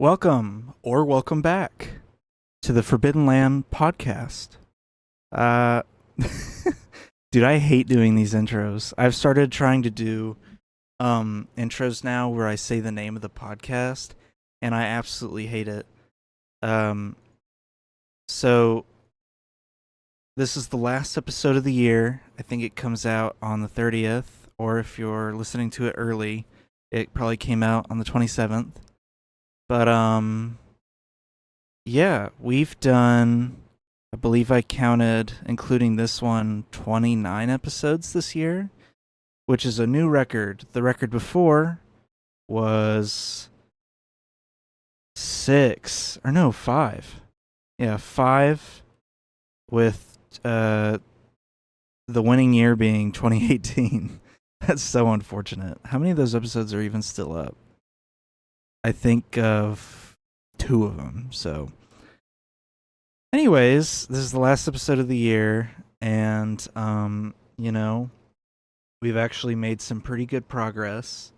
Welcome or welcome back to the Forbidden Land podcast. Uh, dude, I hate doing these intros. I've started trying to do intros now where I say the name of the podcast, and I absolutely hate it. Um, so this is the last episode of the year. I think it comes out on the 30th, or if you're listening to it early, it probably came out on the 27th. But yeah, we've done, I believe I counted, including this one, 29 episodes this year, which is a new record. The record before was five. Yeah, five, with the winning year being 2018. That's so unfortunate. How many of those episodes are even still up? I think of two of them. So, anyways, this is the last episode of the year, and we've actually made some pretty good progress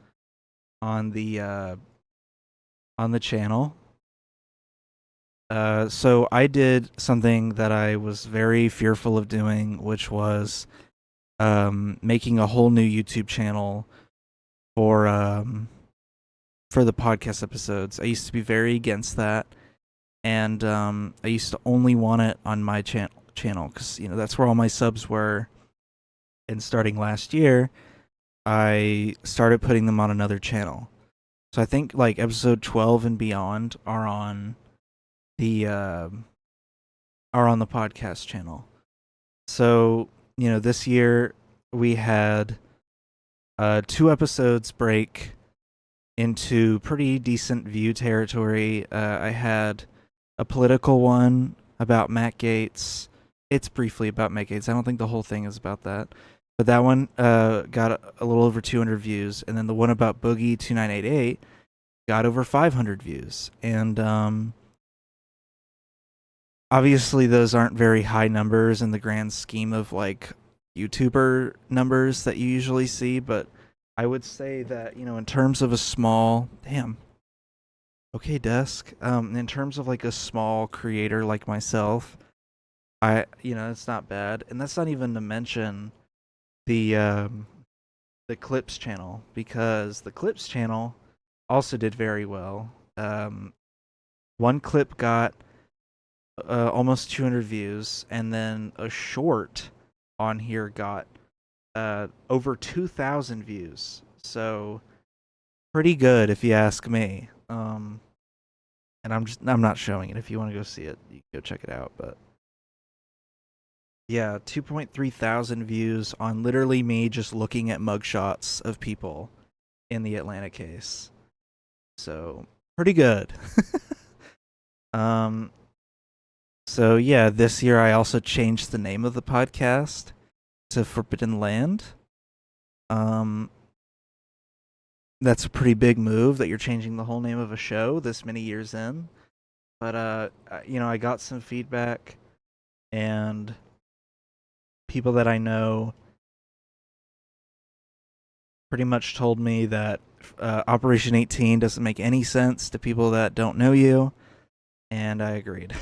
on the channel. So I did something that I was very fearful of doing, which was making a whole new YouTube channel for the podcast episodes. I used to be very against that, and I used to only want it on my channel because that's where all my subs were. And starting last year, I started putting them on another channel. So I think like episode 12 and beyond are on the podcast channel. So this year we had 2 episodes break into pretty decent view territory. I had a political one about Matt Gaetz. It's briefly about Matt Gaetz. I don't think the whole thing is about that. But that one got a little over 200 views. And then the one about Boogie 2988 got over 500 views. And obviously those aren't very high numbers in the grand scheme of like YouTuber numbers that you usually see. But I would say that, in terms of a small... Damn. Okay, Desk. In terms of like a small creator like myself, it's not bad. And that's not even to mention the Clips channel, because the Clips channel also did very well. One clip got almost 200 views, and then a short on here got over 2,000 views. So pretty good if you ask me. And I'm not showing it. If you want to go see it, you can go check it out. But yeah, 2.3 thousand views on literally me just looking at mugshots of people in the Atlanta case. So pretty good. So yeah, this year I also changed the name of the podcast to Forbidden Land. That's a pretty big move that you're changing the whole name of a show this many years in. But I got some feedback, and people that I know pretty much told me that Operation 18 doesn't make any sense to people that don't know you, and I agreed.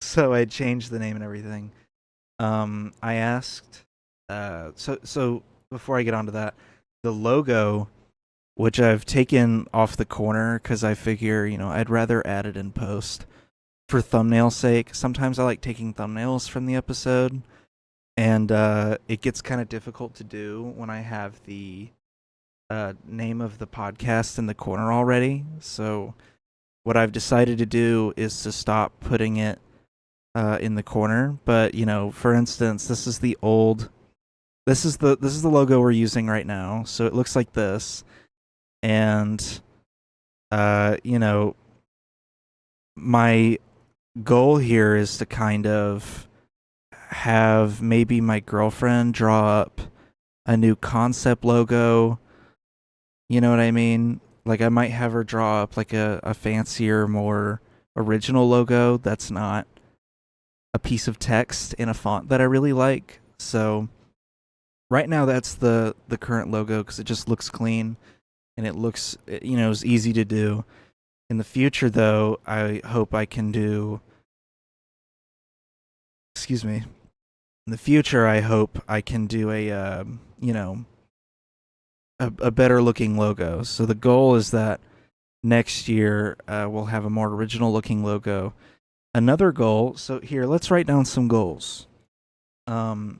So I changed the name and everything. I asked, so before I get onto that, the logo, which I've taken off the corner because I figure, I'd rather add it in post for thumbnail sake. Sometimes I like taking thumbnails from the episode, and it gets kind of difficult to do when I have the name of the podcast in the corner already. So what I've decided to do is to stop putting it in the corner. But for instance, this is the logo we're using right now. So it looks like this, and my goal here is to kind of have maybe my girlfriend draw up a new concept logo. You know what I mean? Like I might have her draw up like a fancier, more original logo that's not a piece of text in a font that I really like. So right now that's the current logo because it just looks clean and it looks, it's easy to do. In the future, though, I hope I can do. Excuse me. In the future, I hope I can do you know, a better looking logo. So the goal is that next year we'll have a more original looking logo. Another goal. So here, let's write down some goals. Um,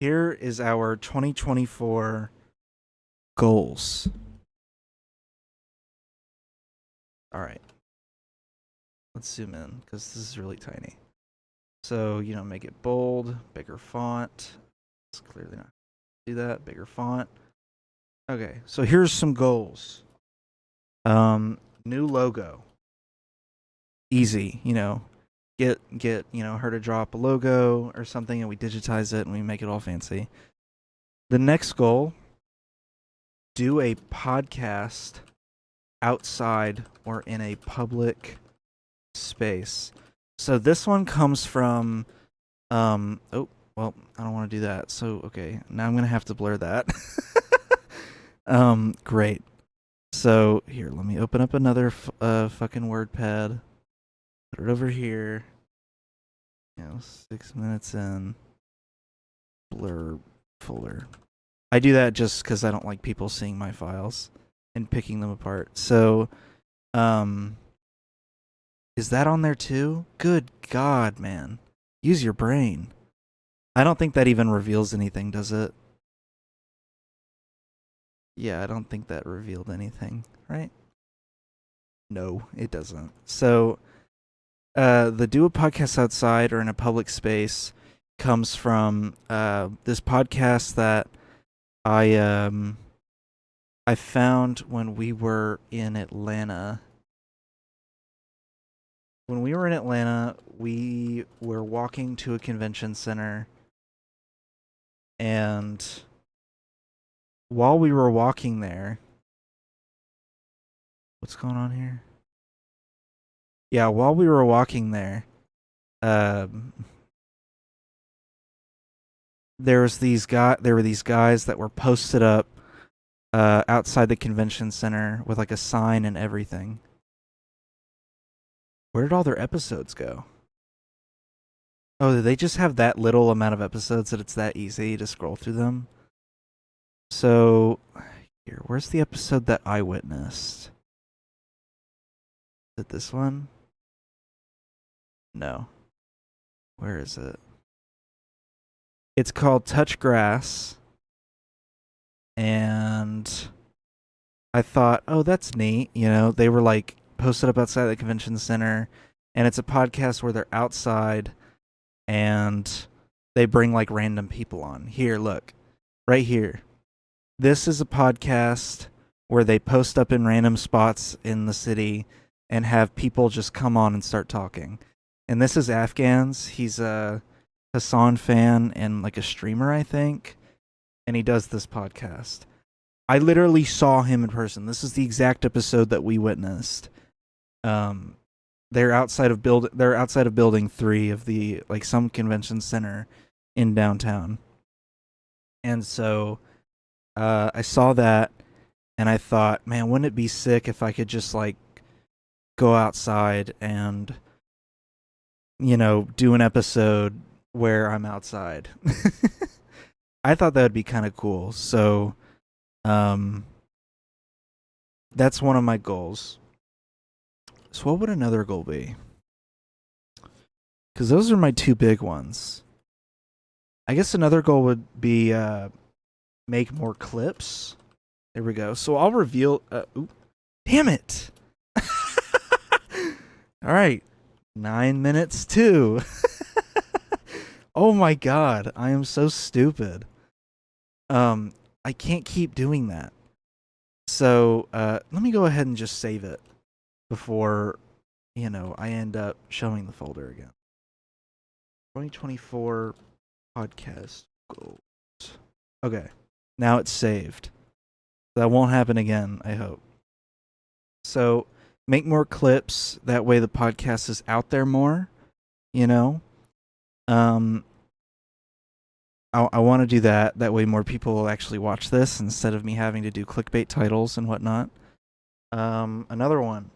here is our 2024 goals. All right. Let's zoom in because this is really tiny. So, make it bold, bigger font. It's clearly not do that. Bigger font. Okay, so here's some goals. New logo. Easy, get her to drop a logo or something, and we digitize it and we make it all fancy. The next goal: do a podcast outside or in a public space. So this one comes from oh, well, I don't want to do that. So okay, now I'm going to have to blur that. Great. So here, let me open up another fucking WordPad. Put it over here. 6 minutes in. Blur folder. I do that just because I don't like people seeing my files and picking them apart. So, is that on there too? Good God, man. Use your brain. I don't think that even reveals anything, does it? Yeah, I don't think that revealed anything, right? No, it doesn't. So, the do a podcast outside or in a public space comes from this podcast that I found when we were in Atlanta. When we were in Atlanta, we were walking to a convention center, and while we were walking there, what's going on here? Yeah, while we were walking there, there were these guys that were posted up outside the convention center with like a sign and everything. Where did all their episodes go? Oh, did they just have that little amount of episodes that it's that easy to scroll through them? So, here, where's the episode that I witnessed? Is it this one? No. Where is it? It's called Touch Grass. And I thought, oh, that's neat. They were like posted up outside the convention center. And it's a podcast where they're outside and they bring like random people on. Here, look. Right here. This is a podcast where they post up in random spots in the city and have people just come on and start talking. And this is Afghans. He's a Hassan fan and like a streamer, I think. And he does this podcast. I literally saw him in person. This is the exact episode that we witnessed. They're outside of building 3 of the like some convention center in downtown. And so I saw that and I thought, man, wouldn't it be sick if I could just like go outside and do an episode where I'm outside. I thought that would be kind of cool. So that's one of my goals. So what would another goal be? Because those are my 2 big ones. I guess another goal would be make more clips. There we go. So I'll reveal. Damn it! All right, 9 minutes too. Oh my God, I am so stupid. I can't keep doing that. So let me go ahead and just save it before I end up showing the folder again. 2024 podcast goals. Okay, now it's saved. That won't happen again, I hope. So make more clips. That way the podcast is out there more. I want to do that. That way more people will actually watch this instead of me having to do clickbait titles and whatnot. Another one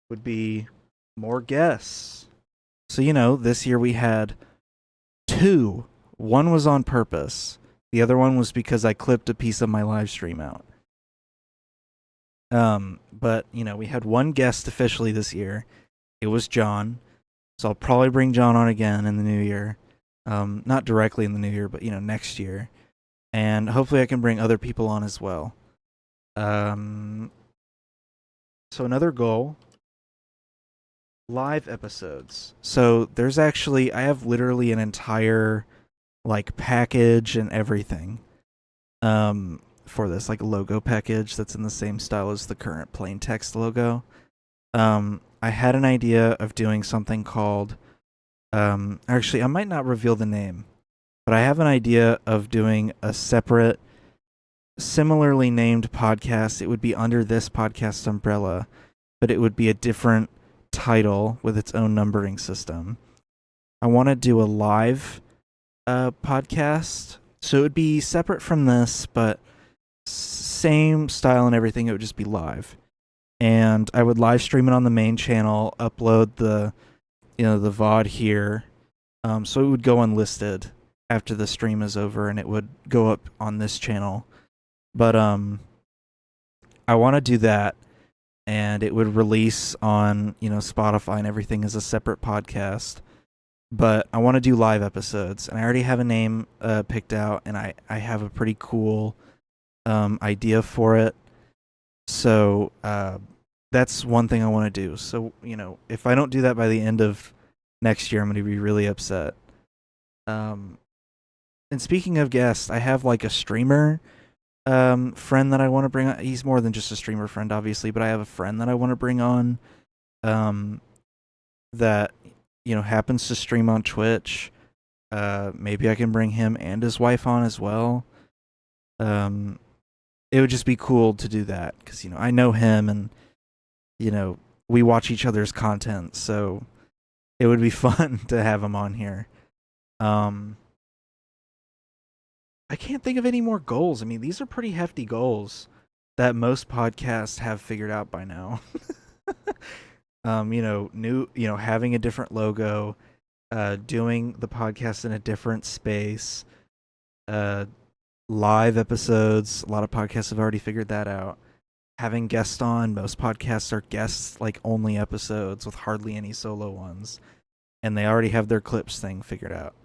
would be more guests. So, this year we had two. One was on purpose. The other one was because I clipped a piece of my live stream out. But we had one guest officially this year. It was John. So I'll probably bring John on again in the new year. Not directly in the new year, but next year. And hopefully I can bring other people on as well. So another goal, live episodes. So there's actually I have literally an entire package and everything for this, like a logo package that's in the same style as the current plain text logo. I had an idea of doing something called actually I might not reveal the name, but I have an idea of doing a separate similarly named podcast. It would be under this podcast umbrella, but it would be a different title with its own numbering system. I want to do a live podcast, so it would be separate from this, but same style and everything. It would just be live, and I would live stream it on the main channel, upload the the VOD here, so it would go unlisted after the stream is over, and it would go up on this channel. But I want to do that, and it would release on Spotify and everything as a separate podcast. But I want to do live episodes, and I already have a name picked out, and I have a pretty cool idea for it. So that's one thing I want to do. So if I don't do that by the end of next year, I'm going to be really upset. And speaking of guests, I have a streamer friend that I want to bring on. He's more than just a streamer friend, obviously, but I have a friend that I want to bring on that happens to stream on Twitch. Maybe I can bring him and his wife on as well. It would just be cool to do that because I know him, and we watch each other's content, so it would be fun to have him on here. I can't think of any more goals. I mean, these are pretty hefty goals that most podcasts have figured out by now. Having a different logo, doing the podcast in a different space, live episodes. A lot of podcasts have already figured that out. Having guests on, most podcasts are guests only episodes with hardly any solo ones, and they already have their clips thing figured out.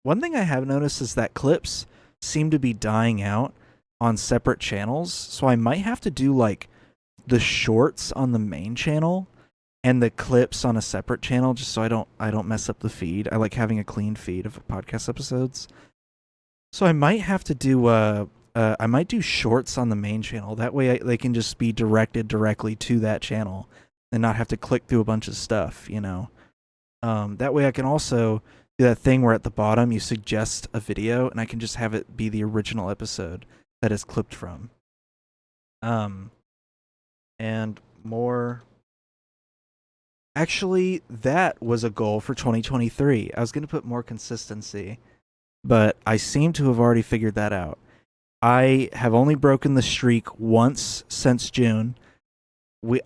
One thing I have noticed is that clips seem to be dying out on separate channels, so I might have to do the shorts on the main channel and the clips on a separate channel, just so I don't mess up the feed. I like having a clean feed of podcast episodes, so I might have to do I might do shorts on the main channel. That way they can just be directed directly to that channel and not have to click through a bunch of stuff. That way I can also do that thing where at the bottom you suggest a video, and I can just have it be the original episode that is clipped from. And more. Actually, that was a goal for 2023. I was going to put more consistency, but I seem to have already figured that out. I have only broken the streak once since June.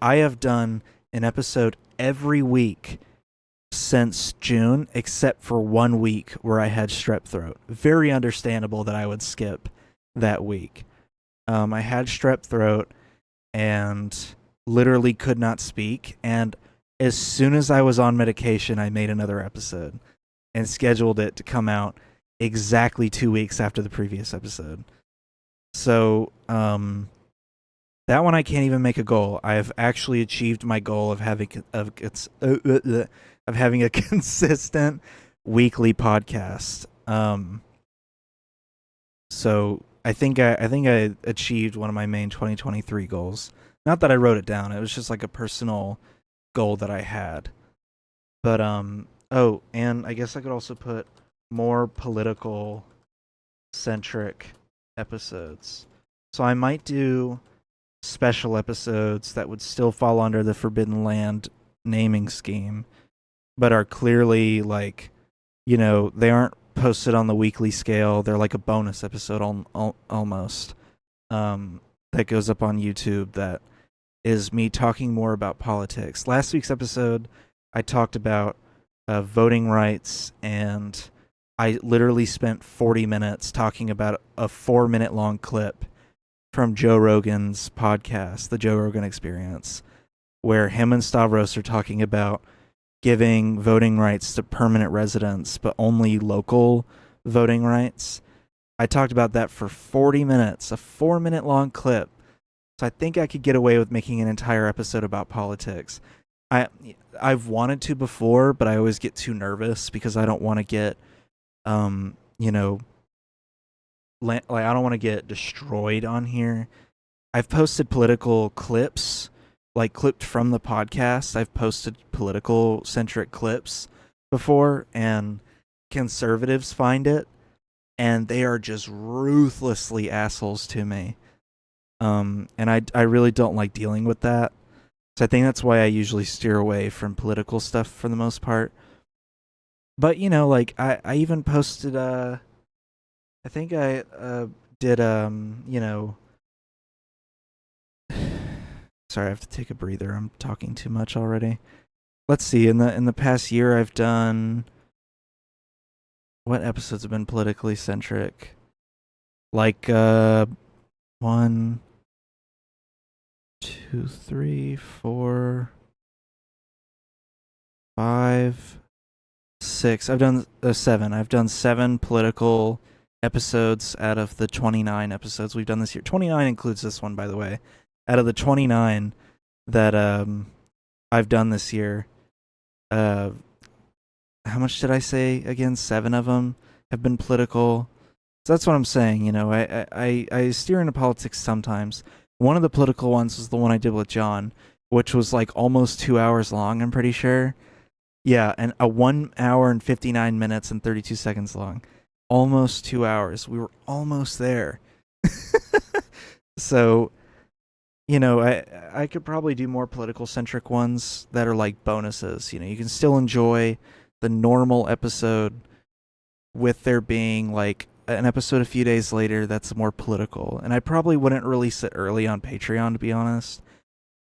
I have done an episode every week since June, except for 1 week where I had strep throat. Very understandable that I would skip that week. I had strep throat and literally could not speak. And as soon as I was on medication, I made another episode and scheduled it to come out exactly 2 weeks after the previous episode. So, that one I can't even make a goal. I have actually achieved my goal of having a consistent weekly podcast. So I think I achieved one of my main 2023 goals. Not that I wrote it down. It was just a personal goal that I had. But oh, and I guess I could also put more political centric episodes. So I might do special episodes that would still fall under the Forbidden Land naming scheme, but are clearly they aren't posted on the weekly scale. They're like a bonus episode almost. That that goes up on YouTube that is me talking more about politics. Last week's episode, I talked about voting rights, and I literally spent 40 minutes talking about a 4-minute long clip from Joe Rogan's podcast, The Joe Rogan Experience, where him and Stavros are talking about giving voting rights to permanent residents, but only local voting rights. I talked about that for 40 minutes, a 4-minute long clip. So I think I could get away with making an entire episode about politics. I've wanted to before, but I always get too nervous because I don't want to get, you know, like I don't want to get destroyed on here. I've posted political clips, like clipped from the podcast. I've posted political centric clips before, and conservatives find it, and they are just ruthlessly assholes to me. And I really don't like dealing with that. So I think that's why I usually steer away from political stuff for the most part. But like I even posted I think I did sorry, I have to take a breather. I'm talking too much already. Let's see, in the past year I've done, what episodes have been politically centric? Like 1, 2, 3, 4, 5, 6. I've done 7. I've done 7 political episodes out of the 29 episodes we've done this year. 29 includes this one, by the way. Out of the 29 that I've done this year, how much did I say again? 7 of them have been political. So that's what I'm saying. I steer into politics sometimes. One of the political ones was the one I did with John, which was like almost 2 hours long, I'm pretty sure. Yeah, and a 1 hour and 59 minutes and 32 seconds long. Almost 2 hours. We were almost there. So, I could probably do more political centric ones that are like bonuses. You can still enjoy the normal episode with there being like an episode a few days later that's more political. And I probably wouldn't release it early on Patreon, to be honest,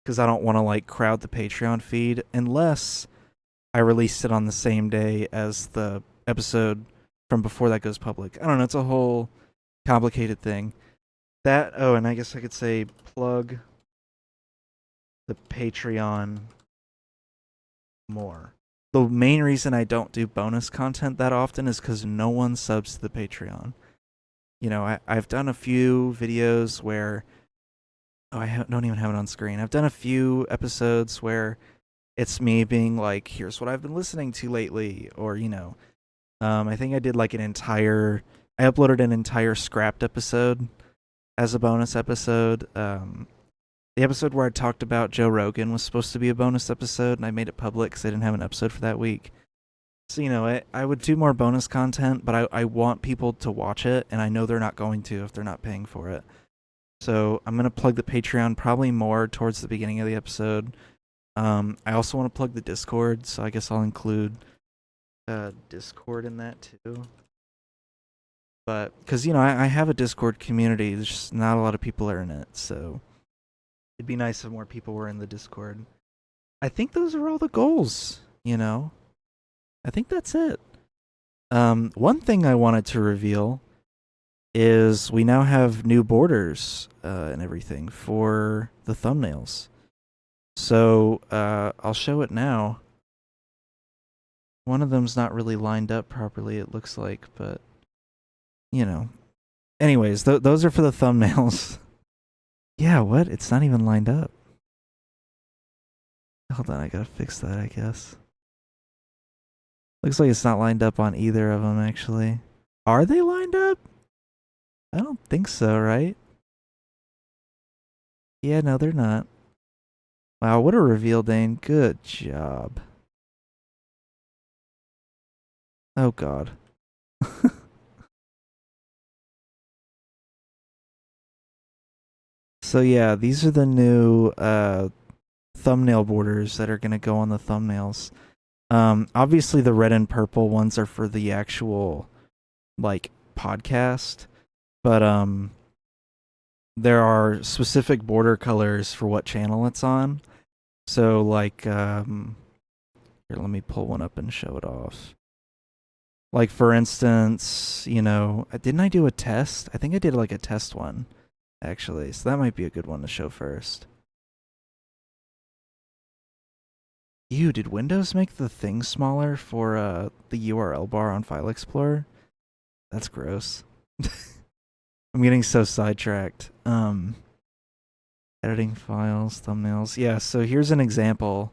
because I don't want to like crowd the Patreon feed unless I released it on the same day as the episode from before that goes public. I don't know, it's a whole complicated thing. And I guess I could say plug the Patreon more. The main reason I don't do bonus content that often is because no one subs to the Patreon. I've done a few videos where... Oh, don't even have it on screen. I've done a few episodes where it's me being like, here's what I've been listening to lately. Or, I think I did like I uploaded an entire scrapped episode as a bonus episode. The episode where I talked about Joe Rogan was supposed to be a bonus episode, and I made it public because I didn't have an episode for that week. So, I would do more bonus content, but I want people to watch it, and I know they're not going to if they're not paying for it. So I'm going to plug the Patreon probably more towards the beginning of the episode. I also want to plug the Discord, so I guess I'll include Discord in that too. But, because, I have a Discord community, there's just not a lot of people are in it, so it'd be nice if more people were in the Discord. I think those are all the goals, I think that's it. One thing I wanted to reveal is we now have new borders and everything for the thumbnails. So I'll show it now. One of them's not really lined up properly, it looks like, but Anyways, those are for the thumbnails. Yeah, what? It's not even lined up. Hold on, I gotta fix that, I guess. Looks like it's not lined up on either of them, actually. Are they lined up? I don't think so, right? Yeah, no, they're not. Wow, what a reveal, Dane. Good job. Oh, God. So, yeah, these are the new thumbnail borders that are going to go on the thumbnails. Obviously, the red and purple ones are for the actual, like, podcast. But, there are specific border colors for what channel it's on. So like here, let me pull one up and show it off. Like for instance, didn't I do a test? I think I did like a test one actually. So that might be a good one to show first. Ew, did Windows make the thing smaller for the URL bar on File Explorer? That's gross. I'm getting so sidetracked. Editing files, thumbnails. Yeah, so here's an example.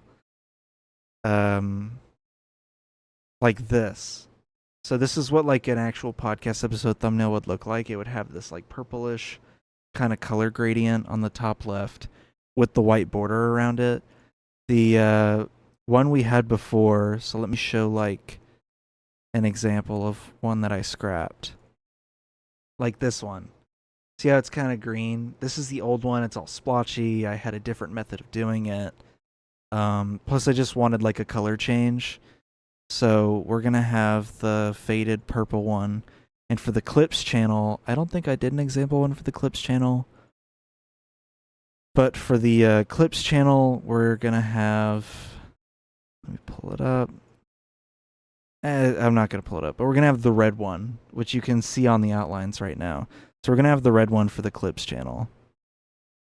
Like this. So this is what like an actual podcast episode thumbnail would look like. It would have this like purplish kind of color gradient on the top left with the white border around it. The one we had before, so let me show like an example of one that I scrapped. Like this one. See how it's kind of green? This is the old one. It's all splotchy. I had a different method of doing it. Plus I just wanted like a color change. So we're going to have the faded purple one. And for the clips channel, I don't think I did an example one for the clips channel. But for the clips channel, we're going to have... Let me pull it up. I'm not going to pull it up, but we're going to have the red one, which you can see on the outlines right now. So we're going to have the red one for the clips channel.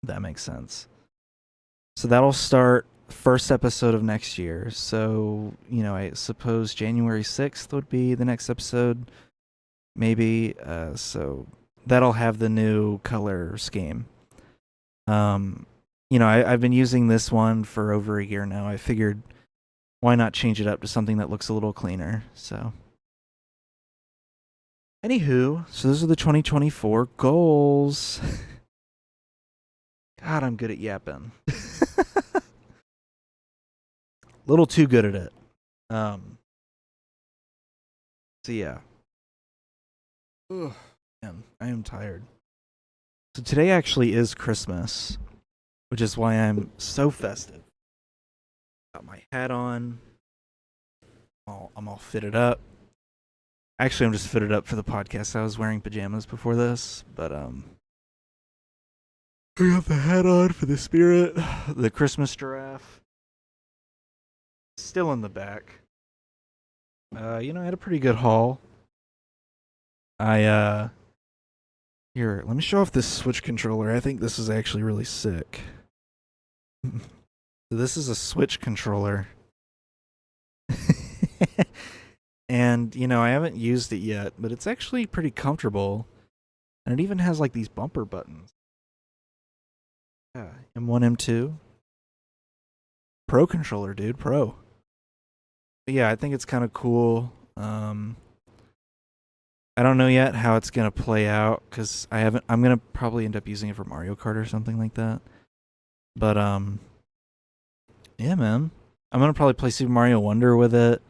That makes sense. So that'll start first episode of next year. So, I suppose January 6th would be the next episode. Maybe. So that'll have the new color scheme. I've been using this one for over a year now. I figured why not change it up to something that looks a little cleaner. So anywho, so those are the 2024 goals. God, I'm good at yapping. Little too good at it. So yeah. Ugh, man, I am tired. So today actually is Christmas, which is why I'm so festive. Got my hat on. I'm all fitted up. Actually, I'm just fitted up for the podcast. I was wearing pajamas before this, but I got the hat on for the spirit. The Christmas giraffe. Still in the back. I had a pretty good haul. Here, let me show off this Switch controller. I think this is actually really sick. This is a Switch controller. And, I haven't used it yet, but it's actually pretty comfortable. And it even has like these bumper buttons. Yeah, M1, M2. Pro controller, dude, pro. But yeah, I think it's kind of cool. I don't know yet how it's gonna play out because I'm gonna probably end up using it for Mario Kart or something like that. But yeah, man, I'm gonna probably play Super Mario Wonder with it.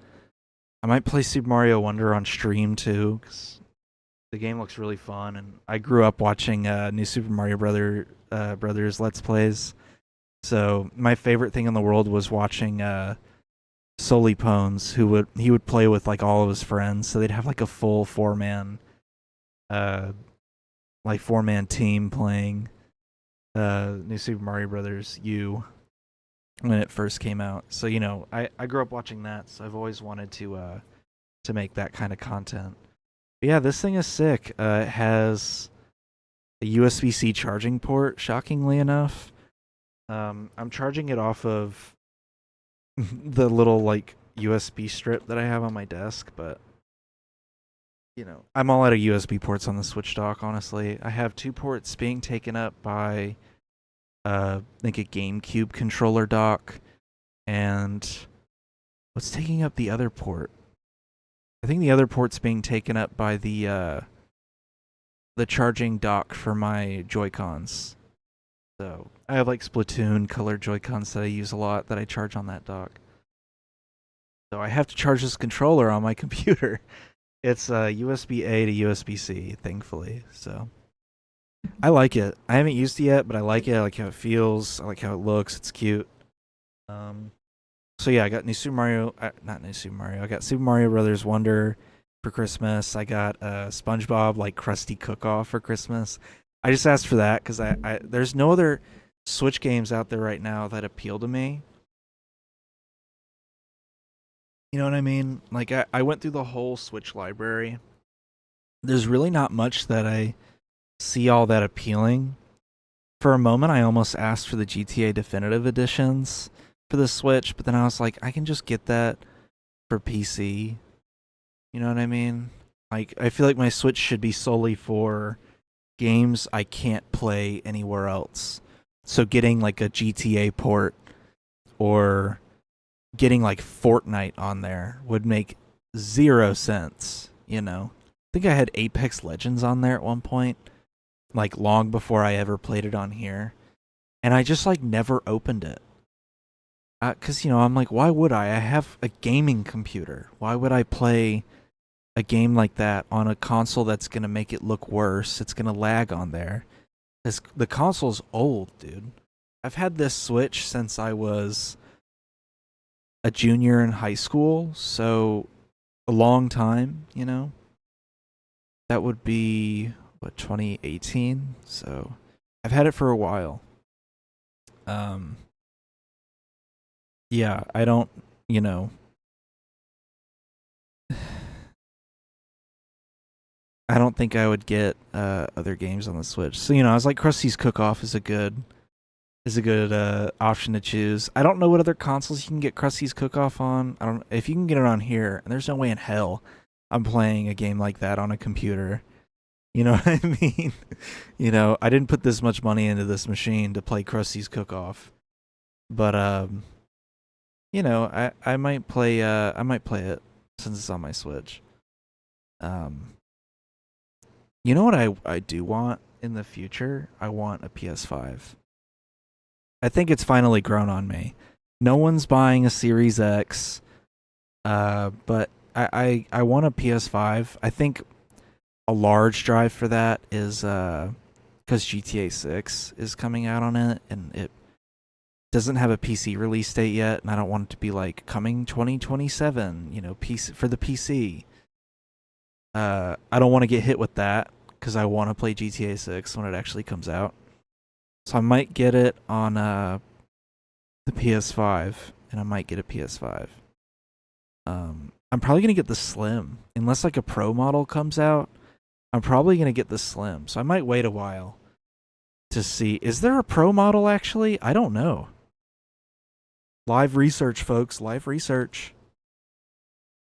I might play Super Mario Wonder on stream too because the game looks really fun, and I grew up watching New Super Mario Brothers Let's Plays. So my favorite thing in the world was watching Solely Pones, he would play with like all of his friends, so they'd have like a full four-man team playing New Super Mario Brothers U when it first came out. So I grew up watching that, so I've always wanted to make that kind of content. But yeah, this thing is sick. It has a USB-C charging port, shockingly enough. I'm charging it off of the little like USB strip that I have on my desk, but I'm all out of USB ports on the Switch dock, honestly. I have 2 ports being taken up by I think a GameCube controller dock, and what's taking up the other port? I think the other port's being taken up by the charging dock for my Joy-Cons. So I have like Splatoon colored Joy-Cons that I use a lot that I charge on that dock. So I have to charge this controller on my computer. It's USB-A to USB-C, thankfully. So I like it. I haven't used it yet, but I like it. I like how it feels. I like how it looks. It's cute. So yeah, I got not New Super Mario. I got Super Mario Brothers Wonder for Christmas. I got SpongeBob like Krusty Cook-Off for Christmas. I just asked for that because there's no other Switch games out there right now that appeal to me. You know what I mean? Like I went through the whole Switch library. There's really not much that I see all that appealing. For a moment, I almost asked for the GTA Definitive Editions for the Switch, but then I was like, I can just get that for PC. You know what I mean? Like, I feel like my Switch should be solely for games I can't play anywhere else. So getting like a GTA port or getting like Fortnite on there would make zero sense, you know? I think I had Apex Legends on there at one point, like long before I ever played it on here. And I just like never opened it. Cause I'm like, why would I? I have a gaming computer. Why would I play a game like that on a console that's gonna make it look worse? It's gonna lag on there. The console's old, dude. I've had this Switch since I was a junior in high school, so a long time, That would be what, 2018? So I've had it for a while. Um yeah, I don't, you know, I don't think I would get other games on the Switch. So, I was like Krusty's Cook Off is a good option to choose. I don't know what other consoles you can get Krusty's Cook Off on. I don't if you can get it on here, and there's no way in hell I'm playing a game like that on a computer. You know what I mean? I didn't put this much money into this machine to play Krusty's Cook Off. But I might play it since it's on my Switch. Um you know what I do want in the future? I want a PS5. I think it's finally grown on me. No one's buying a Series X, but I want a PS5. I think a large drive for that is because GTA 6 is coming out on it, and it doesn't have a PC release date yet, and I don't want it to be like coming 2027. PC for the PC. I don't want to get hit with that because I want to play GTA 6 when it actually comes out. So I might get it on the PS5, and I might get a PS5. I'm probably gonna get the Slim, unless like a Pro model comes out. I'm probably gonna get the Slim, so I might wait a while to see. Is there a Pro model actually? I don't know. Live research, folks. Live research.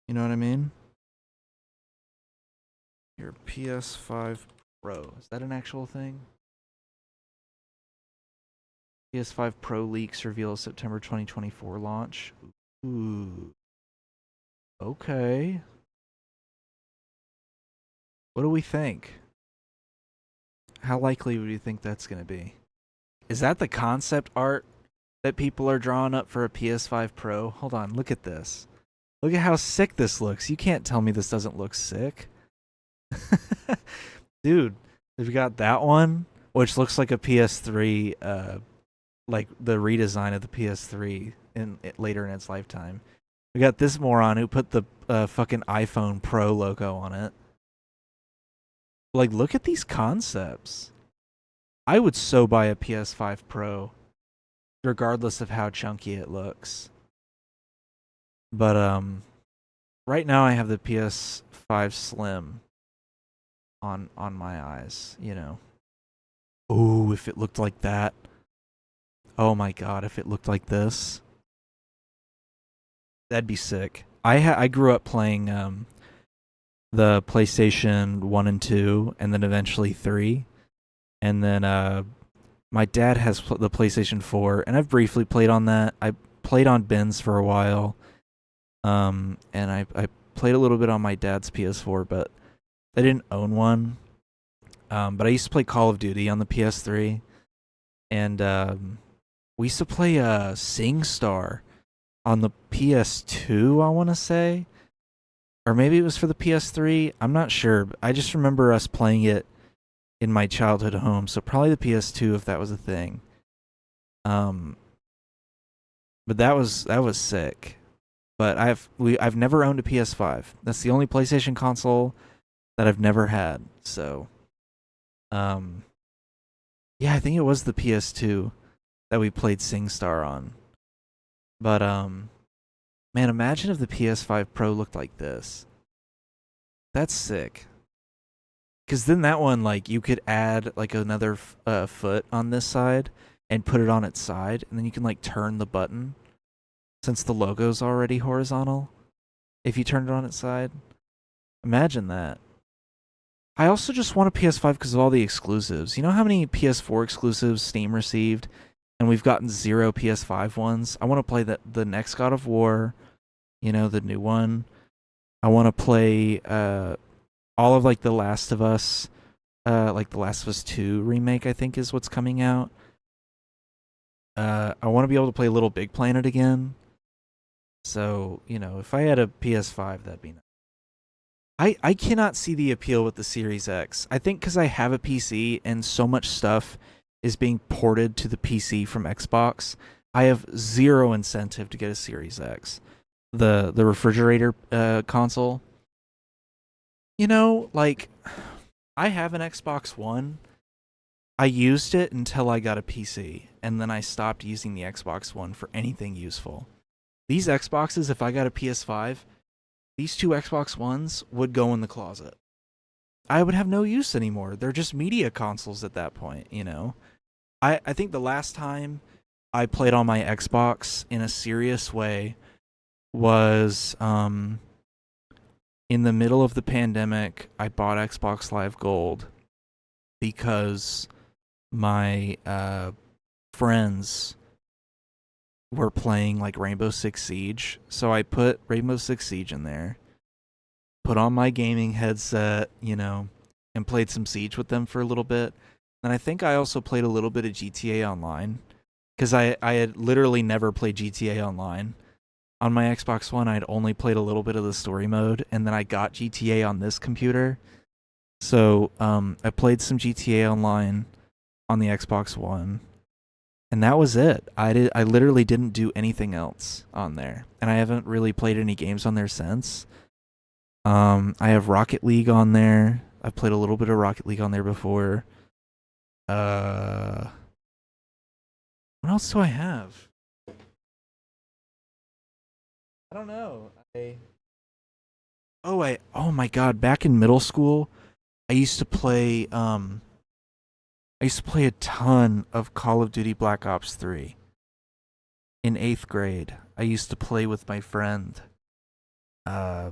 You know what I mean? Your PS5 Pro. Is that an actual thing? PS5 Pro leaks reveal September 2024 launch. Ooh. Okay. What do we think? How likely would you think that's going to be? Is that the concept art that people are drawing up for a PS5 Pro? Hold on, look at this. Look at how sick this looks. You can't tell me this doesn't look sick. Dude, they've got that one, which looks like a PS3, like the redesign of the PS3 later in its lifetime. We got this moron who put the fucking iPhone Pro logo on it. Like, look at these concepts. I would so buy a PS5 Pro, regardless of how chunky it looks. But right now I have the PS5 Slim on my eyes. Ooh, if it looked like that. Oh my god, if it looked like this, that'd be sick. I grew up playing the PlayStation 1 and 2, and then eventually 3. And then my dad has the PlayStation 4, and I've briefly played on that. I played on Ben's for a while. And I played a little bit on my dad's PS4, but I didn't own one. But I used to play Call of Duty on the PS3. And we used to play SingStar on the PS2, I want to say. Or maybe it was for the PS3. I'm not sure. But I just remember us playing it in my childhood home. So probably the PS2 if that was a thing. But that was sick. But I've never owned a PS5. That's the only PlayStation console that I've never had. So Yeah, I think it was the PS2 that we played SingStar on. But man, imagine if the PS5 Pro looked like this. That's sick. Cause then that one, like, you could add like another foot on this side and put it on its side, and then you can like turn the button since the logo's already horizontal. If you turn it on its side, imagine that. I also just want a PS5 because of all the exclusives. You know how many PS4 exclusives Steam received, and we've gotten zero PS5 ones. I want to play the next God of War, the new one. I want to play all of like The Last of Us, like The Last of Us 2 remake, I think is what's coming out. I want to be able to play Little Big Planet again. So, if I had a PS5, that'd be nice. I cannot see the appeal with the Series X. I think because I have a PC and so much stuff is being ported to the PC from Xbox, I have zero incentive to get a Series X. The refrigerator console. Like, I have an Xbox One. I used it until I got a PC, and then I stopped using the Xbox One for anything useful. These Xboxes, if I got a PS5, these two Xbox Ones would go in the closet. I would have no use anymore. They're just media consoles at that point. I think the last time I played on my Xbox in a serious way was in the middle of the pandemic. I bought Xbox Live Gold because my friends were playing like Rainbow Six Siege. So I put Rainbow Six Siege in there, put on my gaming headset, and played some Siege with them for a little bit. And I think I also played a little bit of GTA Online because I had literally never played GTA Online. On my Xbox One, I'd only played a little bit of the story mode, and then I got GTA on this computer. So I played some GTA Online on the Xbox One, and that was it. I literally didn't do anything else on there, and I haven't really played any games on there since. I have Rocket League on there. I've played a little bit of Rocket League on there before. What else do I have? I don't know. Oh my god, back in middle school, I used to play a ton of Call of Duty Black Ops 3. In 8th grade, I used to play with my friend. I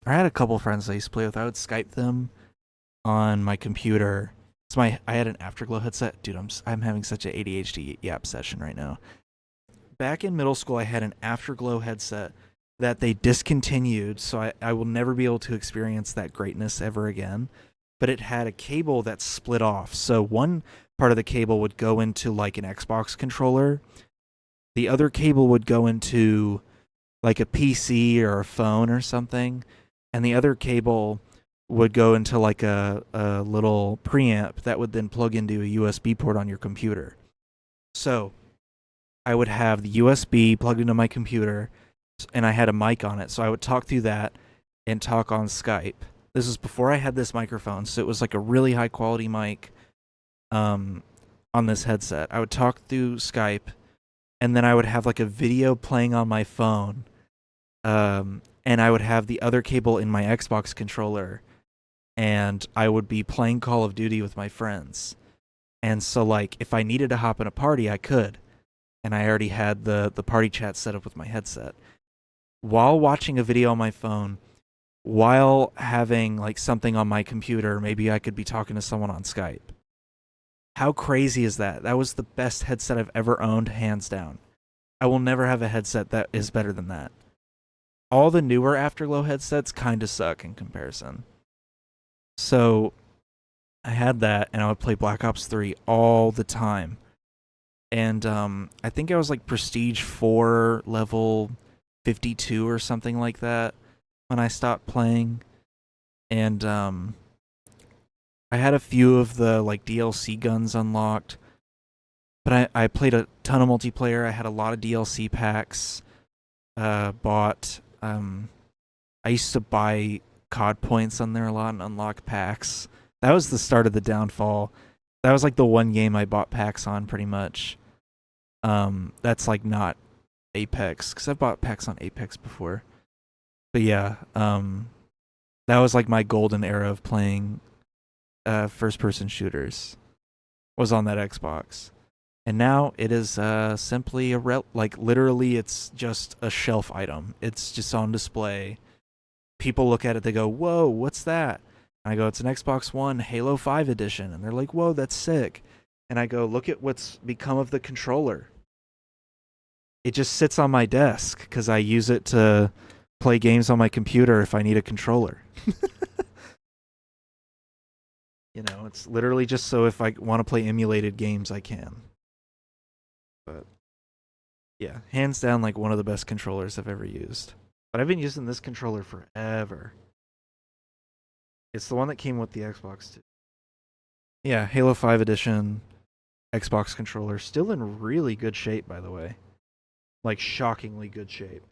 had a couple friends I used to play with. I would Skype them on my computer. I had an Afterglow headset. Dude, I'm having such an ADHD Yap session right now. Back in middle school, I had an Afterglow headset that they discontinued, so I will never be able to experience that greatness ever again. But it had a cable that split off. So one part of the cable would go into like an Xbox controller. The other cable would go into like a PC or a phone or something. And the other cable would go into like a little preamp that would then plug into a USB port on your computer. So I would have the USB plugged into my computer, and I had a mic on it. So I would talk through that and talk on Skype. This was before I had this microphone, so it was like a really high quality mic on this headset. I would talk through Skype, and then I would have like a video playing on my phone, and I would have the other cable in my Xbox controller, and I would be playing Call of Duty with my friends. And so, like, if I needed to hop in a party, I could. And I already had the party chat set up with my headset. While watching a video on my phone, while having, like, something on my computer, maybe I could be talking to someone on Skype. How crazy is that? That was the best headset I've ever owned, hands down. I will never have a headset that is better than that. All the newer Afterglow headsets kind of suck in comparison. So I had that, and I would play Black Ops 3 all the time. And I think I was like Prestige 4 level 52 or something like that when I stopped playing. And I had a few of the like DLC guns unlocked. But I played a ton of multiplayer. I had a lot of DLC packs bought. I used to buy COD points on there a lot and unlock packs. That was the start of the downfall. That was like the one game I bought packs on pretty much. That's like not Apex, because I've bought packs on Apex before. But yeah, that was like my golden era of playing first person shooters, was on that Xbox. And now it is simply like literally it's just a shelf item. It's just on display. People look at it, they go, "Whoa, what's that?" And I go, "It's an Xbox One Halo 5 edition." And they're like, "Whoa, that's sick." And I go, "Look at what's become of the controller." It just sits on my desk because I use it to play games on my computer if I need a controller. You know, it's literally just so if I want to play emulated games, I can. But yeah, hands down, like one of the best controllers I've ever used. But I've been using this controller forever. It's the one that came with the Xbox too. Yeah, Halo 5 edition Xbox controller, still in really good shape, by the way. Like shockingly good shape.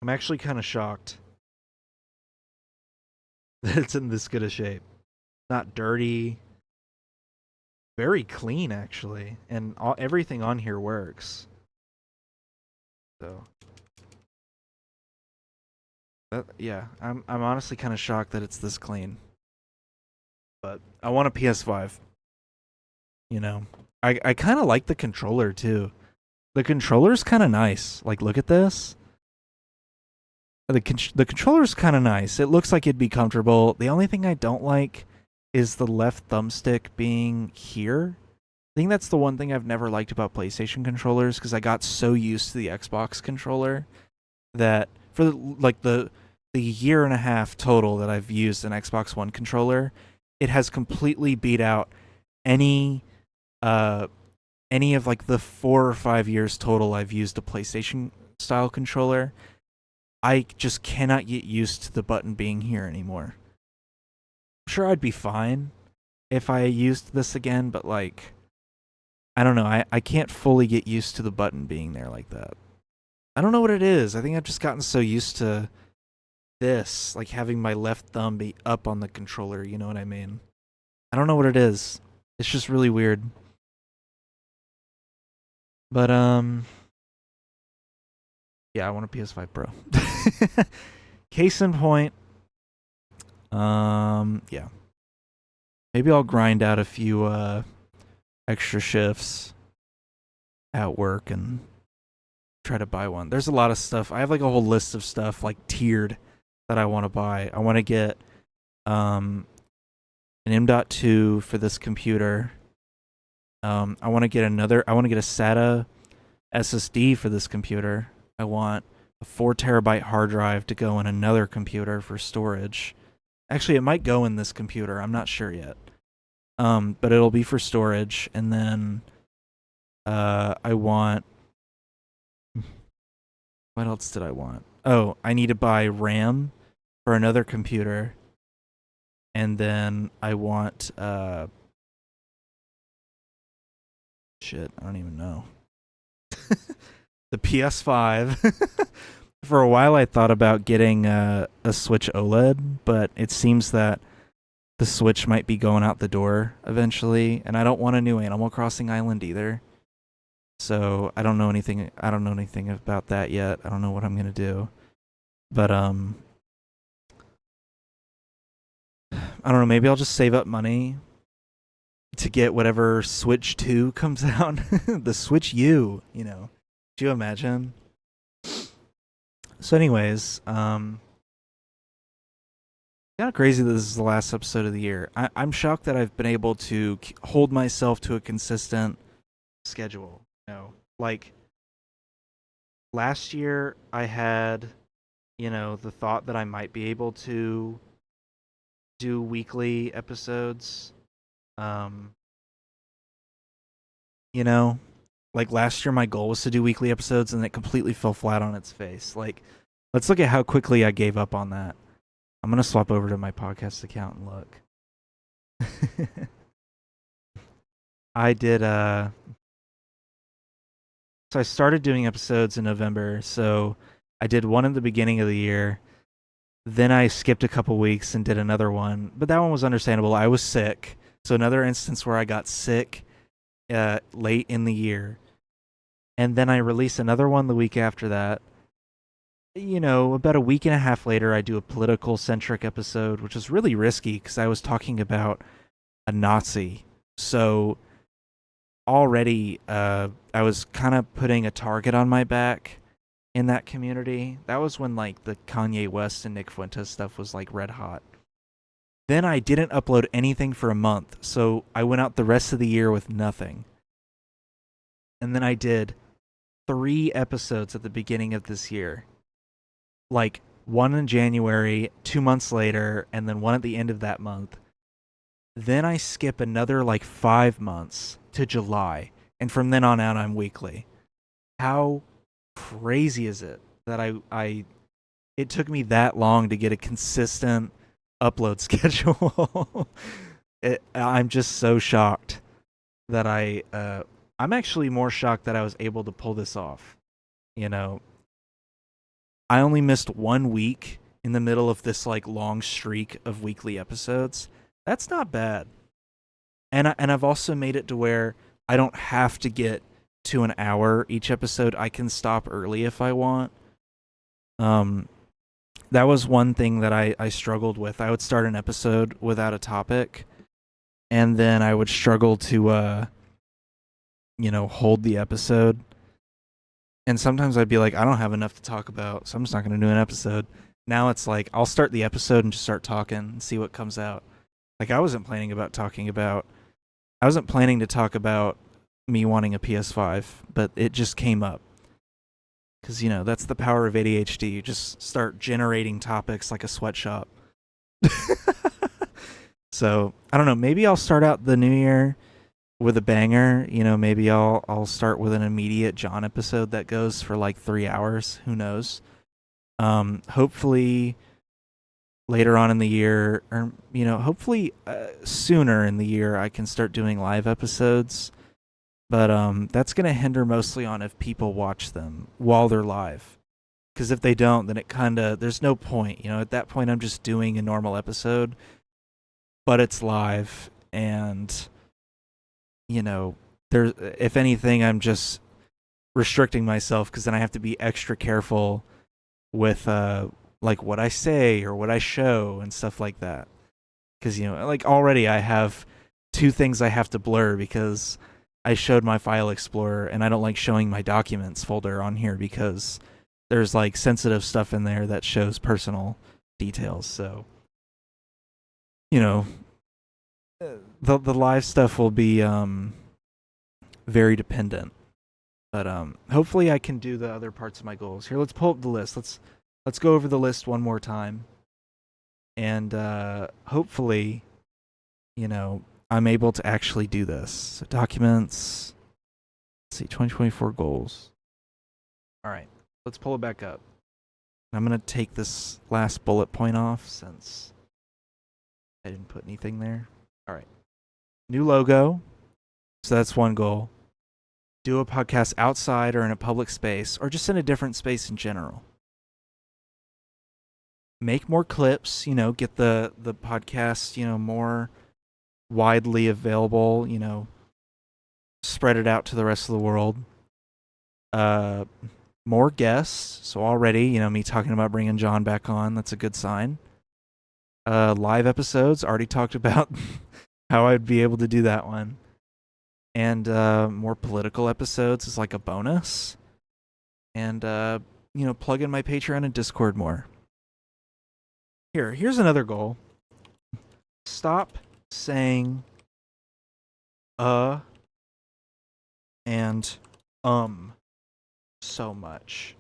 I'm actually kind of shocked that it's in this good a shape. Not dirty, very clean actually, and everything on here works. So, yeah, I'm honestly kind of shocked that it's this clean. But I want a PS5. You know, I kind of like the controller too. The controller's kind of nice. Like, look at this. The controller's kind of nice. It looks like it'd be comfortable. The only thing I don't like is the left thumbstick being here. I think that's the one thing I've never liked about PlayStation controllers, because I got so used to the Xbox controller that for the year and a half total that I've used an Xbox One controller, it has completely beat out any uh any of like the 4 or 5 years total I've used a PlayStation style controller. I just cannot get used to the button being here anymore. I'm sure I'd be fine if I used this again, but like, I don't know. I can't fully get used to the button being there like that. I don't know what it is. I think I've just gotten so used to this, like having my left thumb be up on the controller, you know what I mean? I don't know what it is. It's just really weird. But yeah, I want a PS5 Pro. Case in point, yeah. Maybe I'll grind out a few extra shifts at work and try to buy one. There's a lot of stuff. I have like a whole list of stuff like tiered that I want to buy. I want to get an M.2 for this computer. I want to get I want to get a SATA SSD for this computer. I want a 4 terabyte hard drive to go in another computer for storage. Actually, it might go in this computer. I'm not sure yet. But it'll be for storage. And then I want... What else did I want? Oh, I need to buy RAM for another computer. And then I want... Shit, I don't even know. The PS5. For a while, I thought about getting a Switch OLED, but it seems that the Switch might be going out the door eventually, and I don't want a new Animal Crossing island either. So I don't know anything. I don't know anything about that yet. I don't know what I'm gonna do, but I don't know. Maybe I'll just save up money to get whatever Switch 2 comes out. The Switch U, you know. Do you imagine? So anyways, kind of crazy that this is the last episode of the year. I'm shocked that I've been able to hold myself to a consistent schedule. You know, like last year I had, you know, the thought that I might be able to do weekly episodes. You know, like last year my goal was to do weekly episodes and it completely fell flat on its face. Like, let's look at how quickly I gave up on that. I'm going to swap over to my podcast account and look. I did so I started doing episodes in November. So I did one in the beginning of the year. Then I skipped a couple weeks and did another one, but that one was understandable. I was sick, So another instance where I got sick late in the year, and then I release another one the week after that. About a week and a half later, I do a political centric episode, which is really risky because I was talking about a Nazi. So already, I was kind of putting a target on my back in that community. That was when like the Kanye West and Nick Fuentes stuff was like red hot. Then I didn't upload anything for a month, so I went out the rest of the year with nothing. And then I did 3 episodes at the beginning of this year. Like one in January, 2 months later, and then one at the end of that month. Then I skip another like 5 months to July, and from then on out I'm weekly. How crazy is it that I it took me that long to get a consistent upload schedule? I'm just so shocked that I'm actually more shocked that I was able to pull this off. You know, I only missed 1 week in the middle of this like long streak of weekly episodes. That's not bad. And I've also made it to where I don't have to get to an hour each episode. I can stop early if I want. That was one thing that I struggled with. I would start an episode without a topic, and then I would struggle to hold the episode. And sometimes I'd be like, I don't have enough to talk about, so I'm just not going to do an episode. Now it's like, I'll start the episode and just start talking and see what comes out. Like, I wasn't planning to talk about me wanting a PS5, but it just came up. Because, that's the power of ADHD. You just start generating topics like a sweatshop. So, I don't know. Maybe I'll start out the new year with a banger. Maybe I'll start with an immediate John episode that goes for like 3 hours. Who knows? Hopefully later on in the year, or hopefully sooner in the year, I can start doing live episodes. But that's gonna hinder mostly on if people watch them while they're live. Because if they don't, then there's no point. At that point, I'm just doing a normal episode, but it's live, and there's, if anything, I'm just restricting myself because then I have to be extra careful with like what I say or what I show and stuff like that. Because like already I have 2 things I have to blur because I showed my file explorer, and I don't like showing my documents folder on here because there's like sensitive stuff in there that shows personal details. So the live stuff will be very dependent. But hopefully I can do the other parts of my goals. Here, let's pull up the list. Let's go over the list one more time. And hopefully, I'm able to actually do this. So documents. Let's see, 2024 goals. All right, let's pull it back up. I'm going to take this last bullet point off since I didn't put anything there. All right. New logo. So that's one goal. Do a podcast outside or in a public space, or just in a different space in general. Make more clips, get the podcast, more widely available, spread it out to the rest of the world. More guests. So already, me talking about bringing John back on, that's a good sign. Live episodes, already talked about how I'd be able to do that one. And more political episodes is like a bonus. And, plug in my Patreon and Discord more. Here's another goal. Stop saying and so much.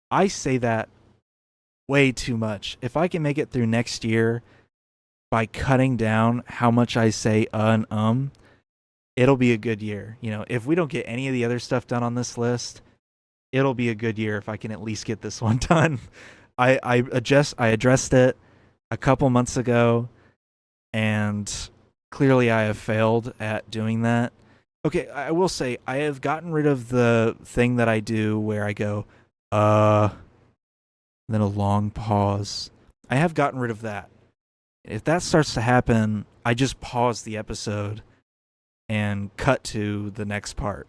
I say that way too much. If I can make it through next year by cutting down how much I say and it'll be a good year. If we don't get any of the other stuff done on this list, it'll be a good year if I can at least get this one done. I addressed it a couple months ago, and clearly I have failed at doing that. Okay, I will say I have gotten rid of the thing that I do where I go, then a long pause. I have gotten rid of that. If that starts to happen, I just pause the episode and cut to the next part.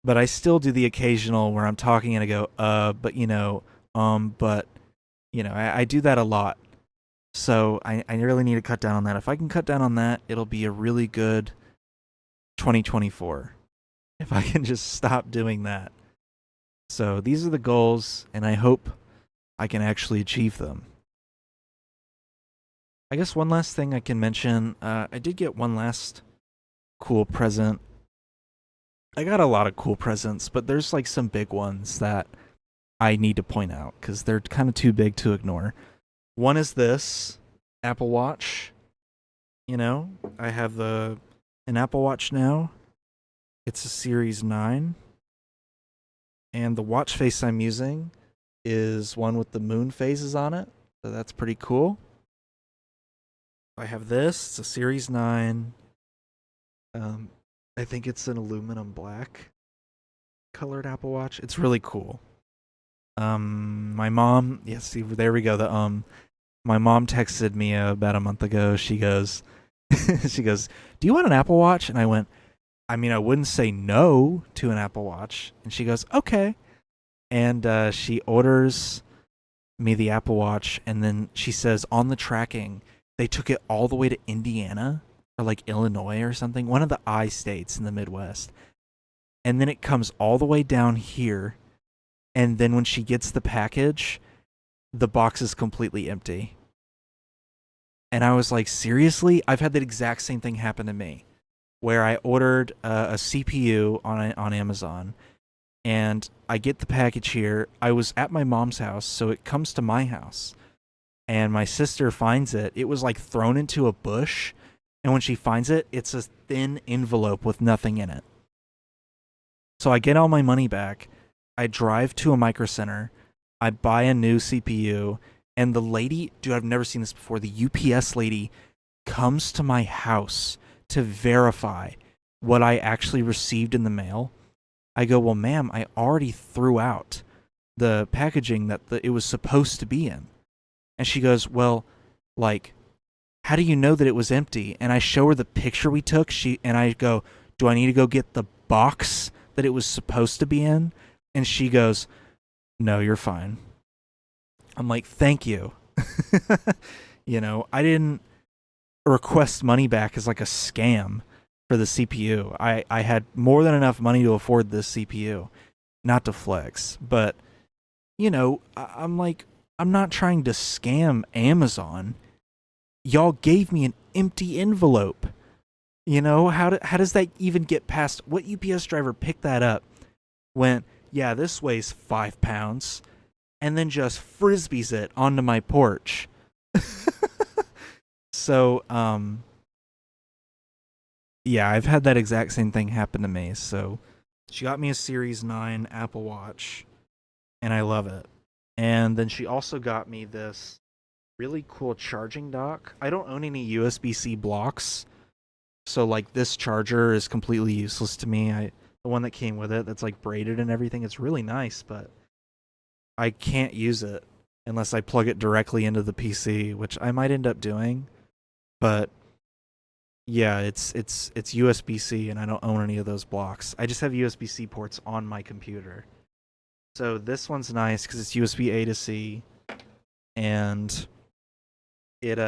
But I still do the occasional where I'm talking and I go, but but I do that a lot. So I really need to cut down on that. If I can cut down on that, it'll be a really good 2024. If I can just stop doing that. So these are the goals, and I hope I can actually achieve them. I guess one last thing I can mention, I did get one last cool present. I got a lot of cool presents, but there's like some big ones that I need to point out because they're kind of too big to ignore. One is this Apple Watch. I have an Apple Watch now. It's a Series 9. And the watch face I'm using is one with the moon phases on it. So that's pretty cool. I have this. It's a Series 9. I think it's an aluminum black colored Apple Watch. It's really cool. My mom, see, there we go. My mom texted me about a month ago. She goes, "Do you want an Apple Watch?" And I went, I mean, I wouldn't say no to an Apple Watch. And she goes, "Okay." And she orders me the Apple Watch, and then she says on the tracking, they took it all the way to Indiana or like Illinois or something, one of the I states in the Midwest. And then it comes all the way down here. And then when she gets the package, the box is completely empty. And I was like, seriously? I've had that exact same thing happen to me, where I ordered a CPU on Amazon, and I get the package here. I was at my mom's house, so it comes to my house, and my sister finds it. It was like thrown into a bush, and when she finds it, it's a thin envelope with nothing in it. So I get all my money back. I drive to a Micro Center. I buy a new CPU, and the lady, dude, I've never seen this before. The UPS lady comes to my house to verify what I actually received in the mail. I go, "Well, ma'am, I already threw out the packaging that it was supposed to be in." And she goes, "Well, like, how do you know that it was empty?" And I show her the picture we took. And I go, "Do I need to go get the box that it was supposed to be in?" And she goes, "No, you're fine." I'm like, "Thank you." I didn't request money back as like a scam for the CPU. I had more than enough money to afford this CPU, not to flex. But, I'm like, I'm not trying to scam Amazon. Y'all gave me an empty envelope. How does that even get past? What UPS driver picked that up? Went, "Yeah, this weighs 5 pounds," and then just frisbees it onto my porch. So, yeah, I've had that exact same thing happen to me. So she got me a Series 9 Apple Watch, and I love it. And then she also got me this really cool charging dock. I don't own any USB-C blocks, so like this charger is completely useless to me. The one that came with it that's like braided and everything, it's really nice, but I can't use it unless I plug it directly into the PC, which I might end up doing. But yeah, it's USB-C, and I don't own any of those blocks. I just have USB-C ports on my computer. So this one's nice because it's USB-A to C, and it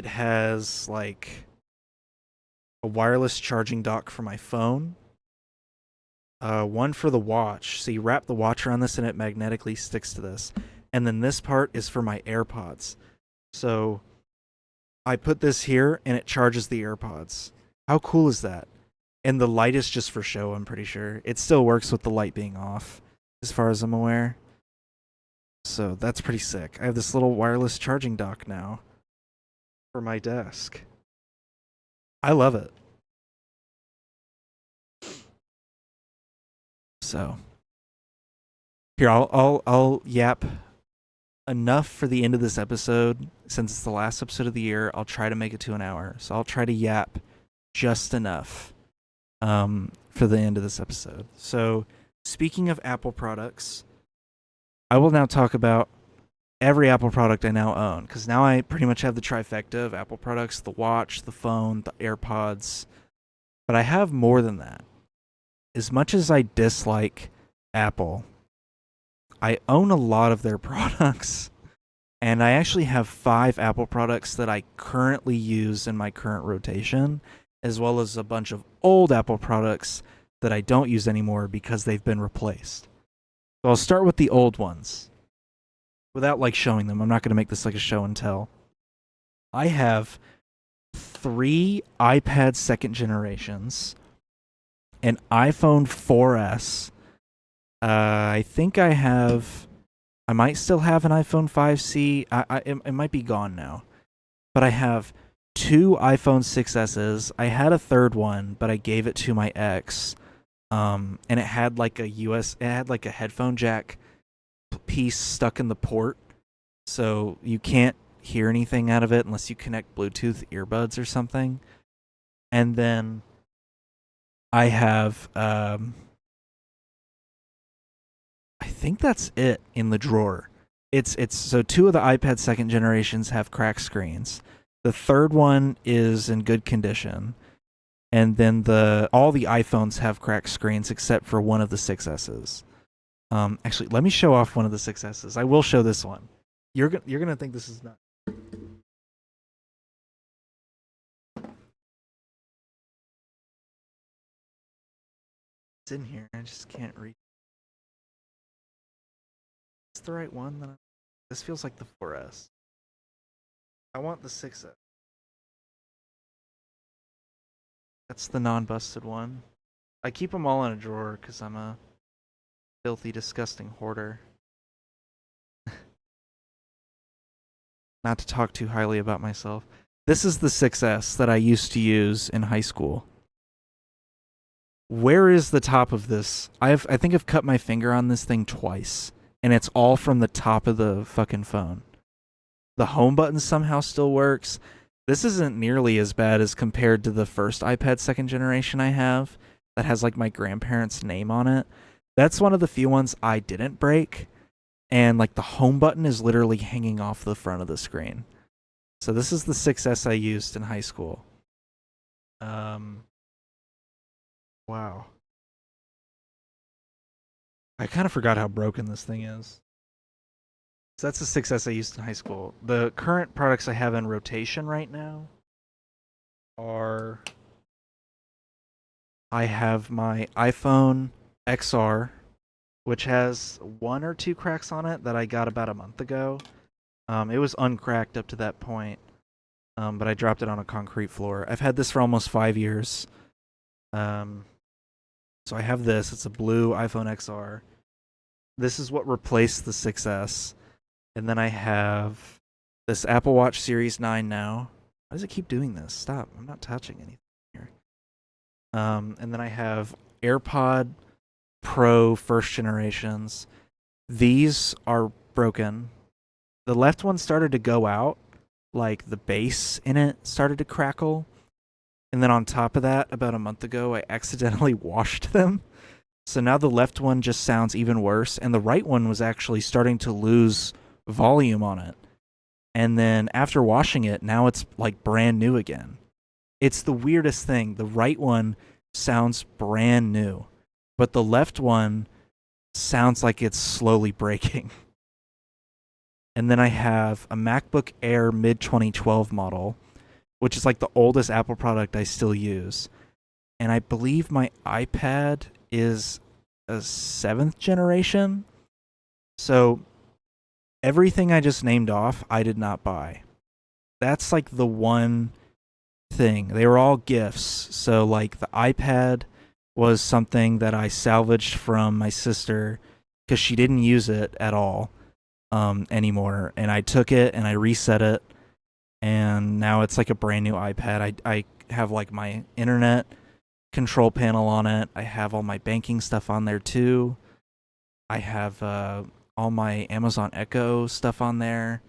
has like a wireless charging dock for my phone, one for the watch. So you wrap the watch around this, and it magnetically sticks to this. And then this part is for my AirPods. So I put this here, and it charges the AirPods. How cool is that? And the light is just for show, I'm pretty sure. It still works with the light being off, as far as I'm aware. So that's pretty sick. I have this little wireless charging dock now for my desk. I love it. So here, I'll yap enough for the end of this episode. Since it's the last episode of the year, I'll try to make it to an hour. So I'll try to yap just enough for the end of this episode. So speaking of Apple products, I will now talk about every Apple product I now own, because now I pretty much have the trifecta of Apple products: the watch, the phone, the AirPods. But I have more than that. As much as I dislike Apple, I own a lot of their products. And I actually have 5 Apple products that I currently use in my current rotation, as well as a bunch of old Apple products that I don't use anymore because they've been replaced. So I'll start with the old ones without like showing them. I'm not going to make this like a show and tell. I have 3 iPad second generations, an iPhone 4S. I think I might still have an iPhone 5C. It might be gone now. But I have 2 iPhone 6S's. I had a third one, but I gave it to my ex. And it had like it had like a headphone jack piece stuck in the port. So you can't hear anything out of it unless you connect Bluetooth earbuds or something. And then I have I think that's it in the drawer. It's so 2 of the iPad second generations have cracked screens. The third one is in good condition. And then all the iPhones have cracked screens except for one of the 6S's. Actually, let me show off one of the 6S's. I will show this one. You're gonna think this is nuts. It's in here. I just can't read. It's the right one. This feels like the 4S. I want the 6S. That's the non-busted one. I keep them all in a drawer because I'm a filthy, disgusting hoarder. Not to talk too highly about myself. This is the 6S that I used to use in high school. Where is the top of this? I think I've cut my finger on this thing twice, and it's all from the top of the fucking phone. The home button somehow still works. This isn't nearly as bad as compared to the first iPad second generation I have that has like my grandparents' name on it. That's one of the few ones I didn't break, and like the home button is literally hanging off the front of the screen. So this is the 6S I used in high school. Wow. I kind of forgot how broken this thing is. So that's the 6S I used in high school. The current products I have in rotation right now are I have my iPhone XR, which has 1 or 2 cracks on it that I got about a month ago. It was uncracked up to that point, but I dropped it on a concrete floor. I've had this for almost 5 years. So I have this. It's a blue iPhone XR. This is what replaced the 6S. And then I have this Apple Watch Series 9 now. Why does it keep doing this? Stop. I'm not touching anything here. And then I have AirPod Pro first generations. These are broken. The left one started to go out. Like the base in it started to crackle. And then on top of that, about a month ago, I accidentally washed them. So now the left one just sounds even worse. And the right one was actually starting to lose volume on it. And then after washing it, now it's like brand new again. It's the weirdest thing. The right one sounds brand new, but the left one sounds like it's slowly breaking. And then I have a MacBook Air mid 2012 model, which is like the oldest Apple product I still use. And I believe my iPad is a 7th generation. So everything I just named off, I did not buy. That's like the one thing. They were all gifts. So like the iPad was something that I salvaged from my sister because she didn't use it at all anymore. And I took it and I reset it. And now it's like a brand new iPad. I have like my internet control panel on it. I have all my banking stuff on there too. I have all my Amazon Echo stuff on there.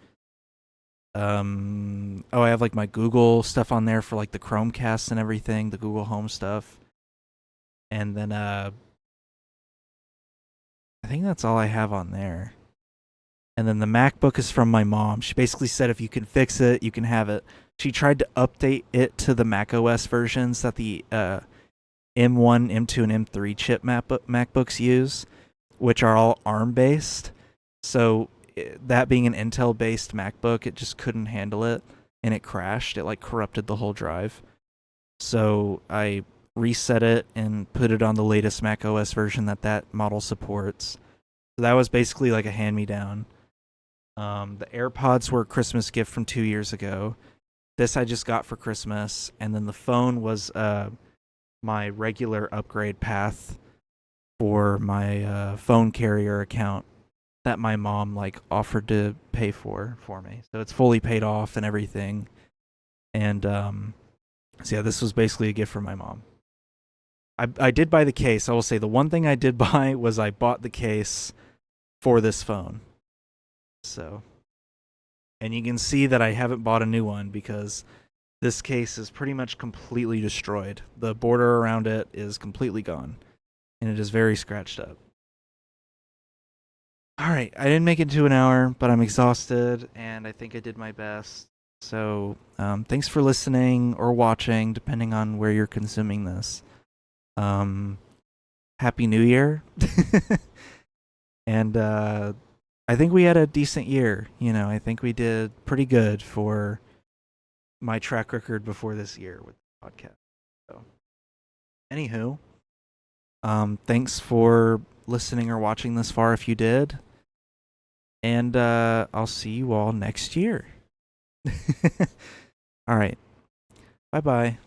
I have like my Google stuff on there for like the Chromecast and everything, the Google Home stuff. And then I think that's all I have on there. And then the MacBook is from my mom. She basically said if you can fix it, you can have it. She tried to update it to the Mac OS versions that the M1, M2, and M3 chip MacBooks use, which are all ARM based. So that being an Intel based MacBook, it just couldn't handle it and it crashed. It like corrupted the whole drive. So I reset it and put it on the latest Mac OS version that model supports. So that was basically like a hand me down. The AirPods were a Christmas gift from 2 years ago. This I just got for Christmas, and then the phone was my regular upgrade path for my phone carrier account that my mom like offered to pay for me. So it's fully paid off and everything. And so yeah, this was basically a gift from my mom. I did buy the case. I will say the one thing I did buy was I bought the case for this phone. So, and you can see that I haven't bought a new one because this case is pretty much completely destroyed. The border around it is completely gone, and it is very scratched up. All right, I didn't make it to an hour, but I'm exhausted, and I think I did my best. So, thanks for listening or watching, depending on where you're consuming this. Happy New Year. And I think we had a decent year. I think we did pretty good for my track record before this year with the podcast. So, anywho, thanks for listening or watching this far if you did. And I'll see you all next year. All right. Bye-bye.